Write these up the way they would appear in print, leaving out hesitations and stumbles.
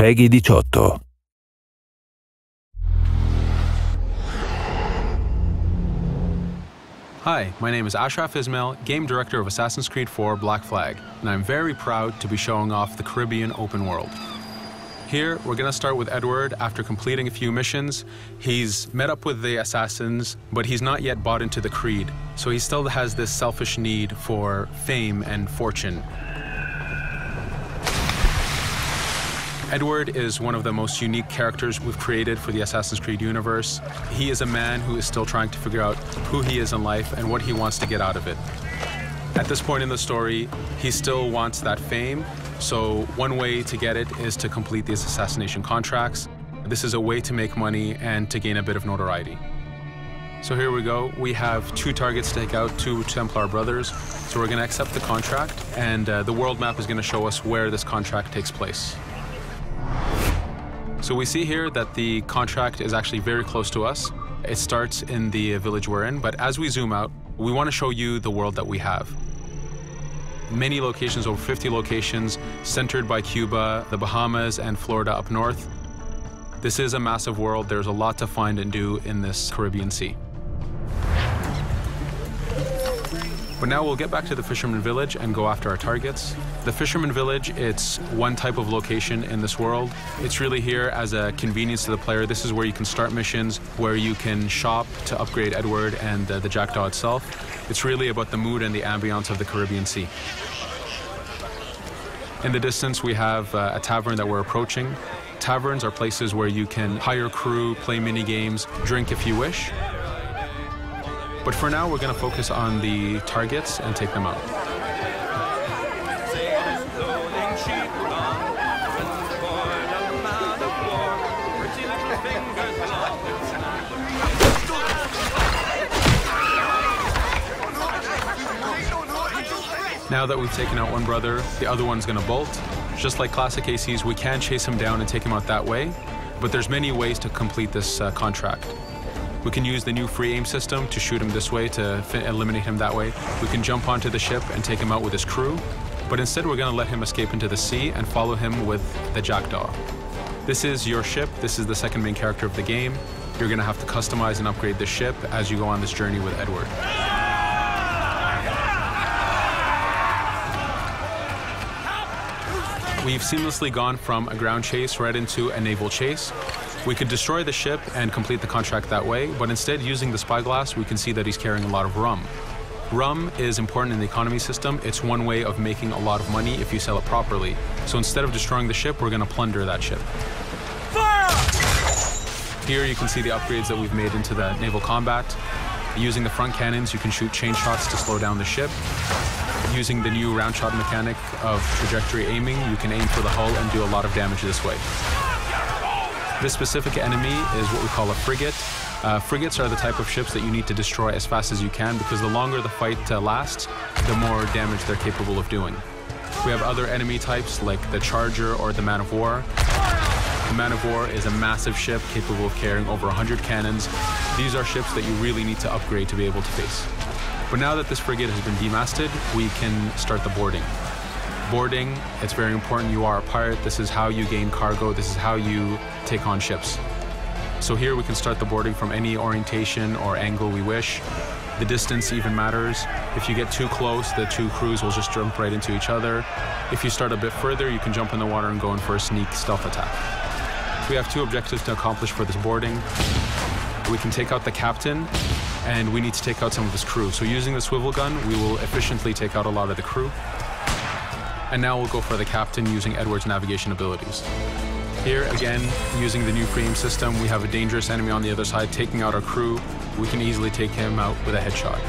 Peggy 18. Hi, my name is Ashraf Ismail, Game Director of Assassin's Creed 4 Black Flag, and I'm very proud to be showing off the Caribbean open world. Here, we're going to start with Edward. After completing a few missions, he's met up with the assassins, but he's not yet bought into the creed, so he still has this selfish need for fame and fortune. Edward is one of the most unique characters we've created for the Assassin's Creed universe. He is a man who is still trying to figure out who he is in life and what he wants to get out of it. At this point in the story, he still wants that fame, so one way to get it is to complete these assassination contracts. This is a way to make money and to gain a bit of notoriety. So here we go. We have 2 targets to take out, 2 Templar brothers. So we're going to accept the contract, and the world map is going to show us where this contract takes place. So we see here that the contract is actually very close to us. It starts in the village we're in, but as we zoom out, we want to show you the world that we have. Many locations, over 50 locations, centered by Cuba, the Bahamas, and Florida up north. This is a massive world. There's a lot to find and do in this Caribbean Sea. But now we'll get back to the Fisherman Village and go after our targets. The Fisherman Village, it's one type of location in this world. It's really here as a convenience to the player. This is where you can start missions, where you can shop to upgrade Edward and the Jackdaw itself. It's really about the mood and the ambiance of the Caribbean Sea. In the distance, we have a tavern that we're approaching. Taverns are places where you can hire crew, play mini games, drink if you wish. But for now, we're going to focus on the targets and take them out. Now that we've taken out one brother, the other one's going to bolt. Just like classic ACs, we can chase him down and take him out that way, but there's many ways to complete this contract. We can use the new free aim system to shoot him this way, to eliminate him that way. We can jump onto the ship and take him out with his crew, but instead we're going to let him escape into the sea and follow him with the Jackdaw. This is your ship. This is the second main character of the game. You're going to have to customize and upgrade the ship as you go on this journey with Edward. We've seamlessly gone from a ground chase right into a naval chase. We could destroy the ship and complete the contract that way, but instead, using the spyglass, we can see that he's carrying a lot of rum. Rum is important in the economy system. It's one way of making a lot of money if you sell it properly. So instead of destroying the ship, we're going to plunder that ship. Fire! Here you can see the upgrades that we've made into the naval combat. Using the front cannons, you can shoot chain shots to slow down the ship. Using the new round shot mechanic of trajectory aiming, you can aim for the hull and do a lot of damage this way. This specific enemy is what we call a frigate. Frigates are the type of ships that you need to destroy as fast as you can, because the longer the fight lasts, the more damage they're capable of doing. We have other enemy types like the Charger or the Man of War. The Man of War is a massive ship capable of carrying over 100 cannons. These are ships that you really need to upgrade to be able to face. But now that this frigate has been demasted, we can start the boarding. Boarding, it's very important. You are a pirate. This is how you gain cargo. This is how you take on ships. So here we can start the boarding from any orientation or angle we wish. The distance even matters. If you get too close, the 2 crews will just jump right into each other. If you start a bit further, you can jump in the water and go in for a sneak stealth attack. We have 2 objectives to accomplish for this boarding. We can take out the captain, and we need to take out some of his crew. So using the swivel gun, we will efficiently take out a lot of the crew. And now we'll go for the captain using Edward's navigation abilities. Here, again, using the new free aim system, we have a dangerous enemy on the other side taking out our crew. We can easily take him out with a headshot.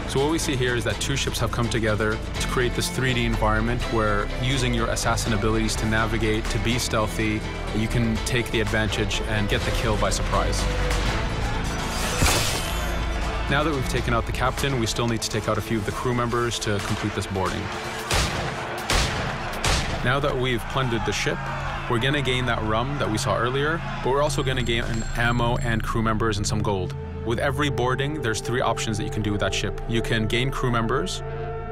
So what we see here is that 2 ships have come together to create this 3D environment where, using your assassin abilities to navigate, to be stealthy, you can take the advantage and get the kill by surprise. Now that we've taken out the captain, we still need to take out a few of the crew members to complete this boarding. Now that we've plundered the ship, we're going to gain that rum that we saw earlier, but we're also going to gain ammo and crew members and some gold. With every boarding, there's 3 options that you can do with that ship. You can gain crew members,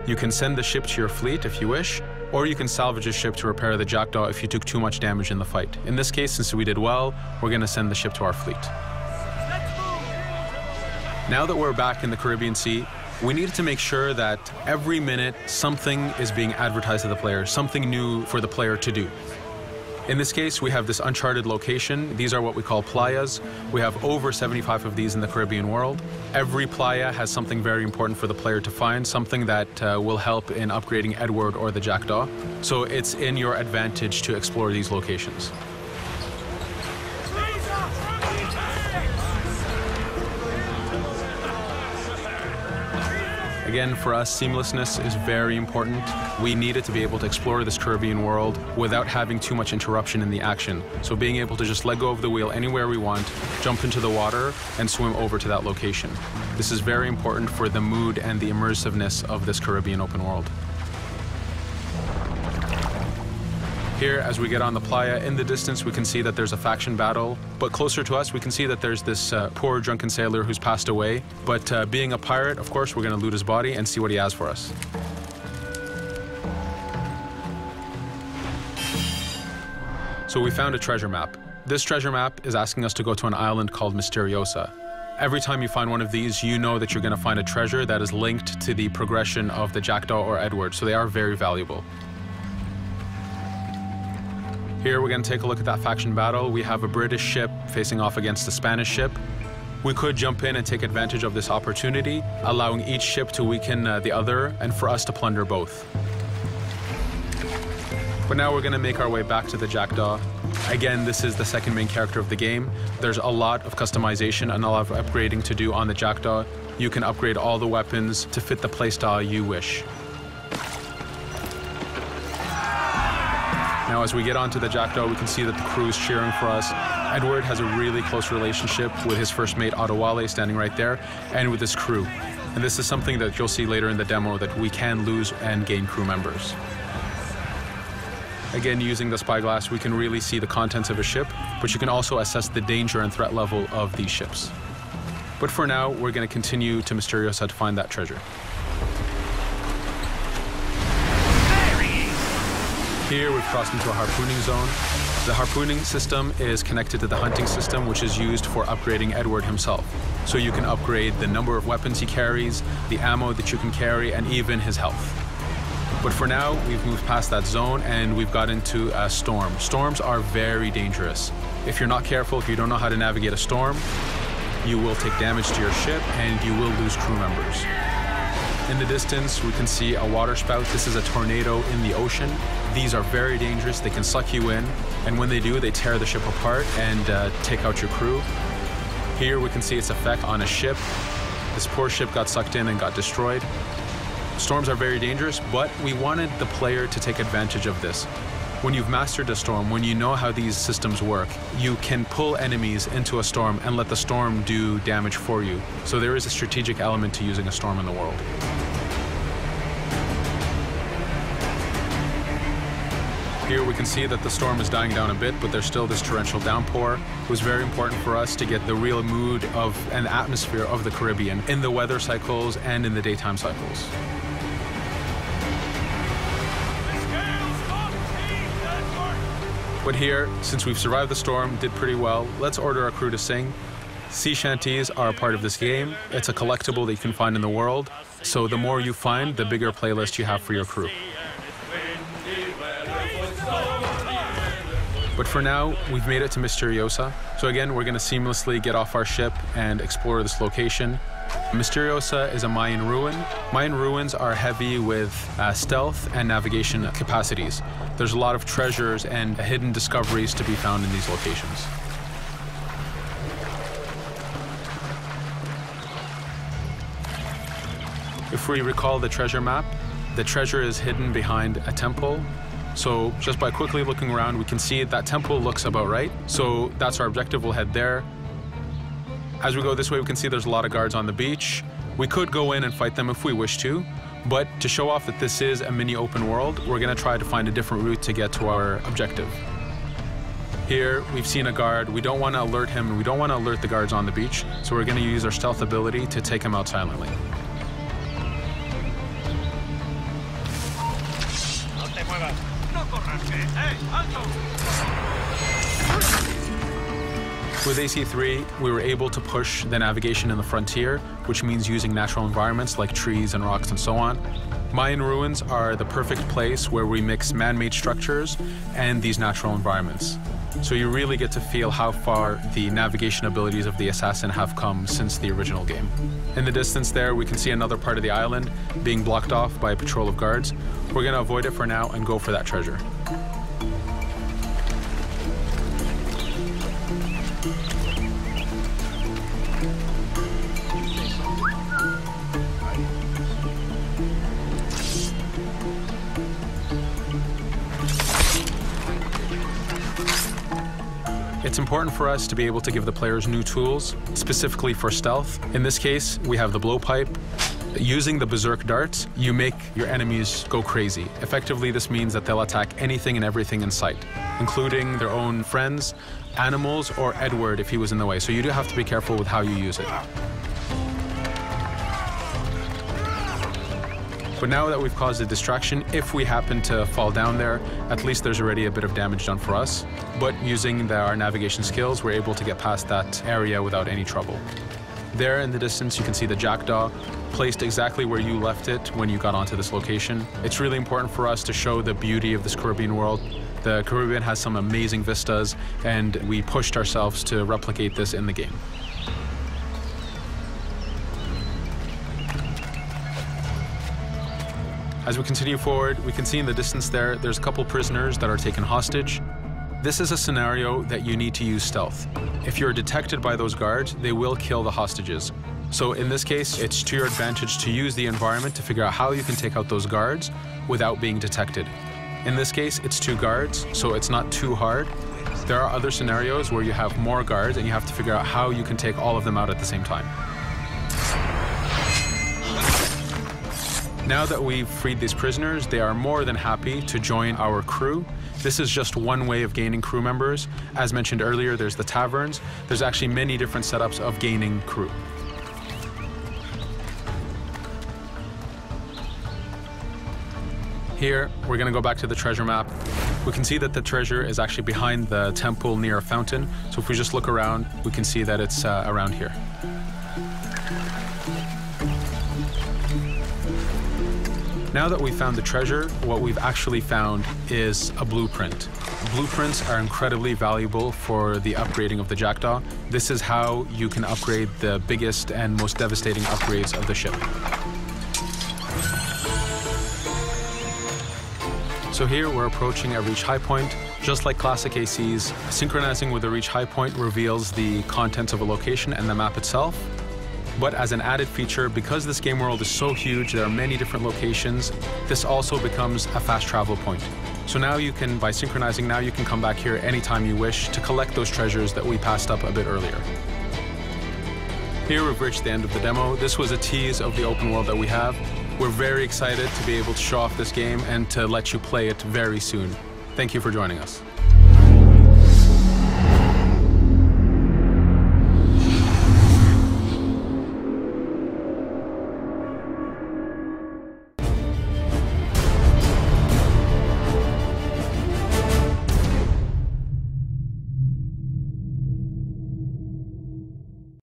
you can send the ship to your fleet if you wish, or you can salvage a ship to repair the Jackdaw if you took too much damage in the fight. In this case, since we did well, we're going to send the ship to our fleet. Now that we're back in the Caribbean Sea, we needed to make sure that every minute something is being advertised to the player, something new for the player to do. In this case, we have this uncharted location. These are what we call playas. We have over 75 of these in the Caribbean world. Every playa has something very important for the player to find, something that will help in upgrading Edward or the Jackdaw. So it's in your advantage to explore these locations. Again, for us, seamlessness is very important. We needed to be able to explore this Caribbean world without having too much interruption in the action. So being able to just let go of the wheel anywhere we want, jump into the water, and swim over to that location. This is very important for the mood and the immersiveness of this Caribbean open world. Here, as we get on the playa, in the distance we can see that there's a faction battle, but closer to us we can see that there's this poor drunken sailor who's passed away. But being a pirate, of course, we're going to loot his body and see what he has for us. So we found a treasure map. This treasure map is asking us to go to an island called Misteriosa. Every time you find one of these, you know that you're going to find a treasure that is linked to the progression of the Jackdaw or Edward, so they are very valuable. Here we're going to take a look at that faction battle. We have a British ship facing off against a Spanish ship. We could jump in and take advantage of this opportunity, allowing each ship to weaken the other and for us to plunder both. But now we're going to make our way back to the Jackdaw. Again, this is the second main character of the game. There's a lot of customization and a lot of upgrading to do on the Jackdaw. You can upgrade all the weapons to fit the playstyle you wish. Now, as we get onto the Jackdaw, we can see that the crew is cheering for us. Edward has a really close relationship with his first mate, Adewale, standing right there, and with his crew. And this is something that you'll see later in the demo, that we can lose and gain crew members. Again, using the spyglass, we can really see the contents of a ship, but you can also assess the danger and threat level of these ships. But for now, we're going to continue to Misteriosa to find that treasure. Here we've crossed into a harpooning zone. The harpooning system is connected to the hunting system, which is used for upgrading Edward himself. So you can upgrade the number of weapons he carries, the ammo that you can carry, and even his health. But for now, we've moved past that zone and we've got into a storm. Storms are very dangerous. If you're not careful, if you don't know how to navigate a storm, you will take damage to your ship and you will lose crew members. In the distance, we can see a water spout. This is a tornado in the ocean. These are very dangerous. They can suck you in, and when they do, they tear the ship apart and take out your crew. Here we can see its effect on a ship. This poor ship got sucked in and got destroyed. Storms are very dangerous, but we wanted the player to take advantage of this. When you've mastered a storm, when you know how these systems work, you can pull enemies into a storm and let the storm do damage for you. So there is a strategic element to using a storm in the world. Here we can see that the storm is dying down a bit, but there's still this torrential downpour. It was very important for us to get the real mood of and atmosphere of the Caribbean in the weather cycles and in the daytime cycles. But here, since we've survived the storm, did pretty well, let's order our crew to sing. Sea shanties are a part of this game. It's a collectible that you can find in the world. So the more you find, the bigger playlist you have for your crew. But for now, we've made it to Misteriosa. So again, we're going to seamlessly get off our ship and explore this location. Misteriosa is a Mayan ruin. Mayan ruins are heavy with stealth and navigation capacities. There's a lot of treasures and hidden discoveries to be found in these locations. If we recall the treasure map, the treasure is hidden behind a temple. So just by quickly looking around, we can see that temple looks about right. So that's our objective. We'll head there. As we go this way, we can see there's a lot of guards on the beach. We could go in and fight them if we wish to, but to show off that this is a mini open world, we're going to try to find a different route to get to our objective. Here, we've seen a guard. We don't want to alert him, and we don't want to alert the guards on the beach, so we're going to use our stealth ability to take him out silently. With AC3, we were able to push the navigation in the frontier, which means using natural environments like trees and rocks and so on. Mayan ruins are the perfect place where we mix man-made structures and these natural environments. So you really get to feel how far the navigation abilities of the assassin have come since the original game. In the distance there, we can see another part of the island being blocked off by a patrol of guards. We're going to avoid it for now and go for that treasure. It's important for us to be able to give the players new tools, specifically for stealth. In this case, we have the blowpipe. Using the berserk darts, you make your enemies go crazy. Effectively, this means that they'll attack anything and everything in sight, including their own friends, animals, or Edward if he was in the way. So you do have to be careful with how you use it. But now that we've caused a distraction, if we happen to fall down there, at least there's already a bit of damage done for us. But using our navigation skills, we're able to get past that area without any trouble. There in the distance, you can see the jackdaw placed exactly where you left it when you got onto this location. It's really important for us to show the beauty of this Caribbean world. The Caribbean has some amazing vistas, and we pushed ourselves to replicate this in the game. As we continue forward, we can see in the distance there's a couple prisoners that are taken hostage. This is a scenario that you need to use stealth. If you're detected by those guards, they will kill the hostages. So in this case, it's to your advantage to use the environment to figure out how you can take out those guards without being detected. In this case, it's 2 guards, so it's not too hard. There are other scenarios where you have more guards and you have to figure out how you can take all of them out at the same time. Now that we've freed these prisoners, they are more than happy to join our crew. This is just one way of gaining crew members. As mentioned earlier, there's the taverns. There's actually many different setups of gaining crew. Here, we're going to go back to the treasure map. We can see that the treasure is actually behind the temple near a fountain. So if we just look around, we can see that it's around here. Now that we've found the treasure, what we've actually found is a blueprint. Blueprints are incredibly valuable for the upgrading of the jackdaw. This is how you can upgrade the biggest and most devastating upgrades of the ship. So here we're approaching a reach high point. Just like classic ACs, synchronizing with a reach high point reveals the contents of a location and the map itself. But as an added feature, because this game world is so huge, there are many different locations, this also becomes a fast travel point. So now you can, by synchronizing, now you can come back here anytime you wish to collect those treasures that we passed up a bit earlier. Here we've reached the end of the demo. This was a tease of the open world that we have. We're very excited to be able to show off this game and to let you play it very soon. Thank you for joining us.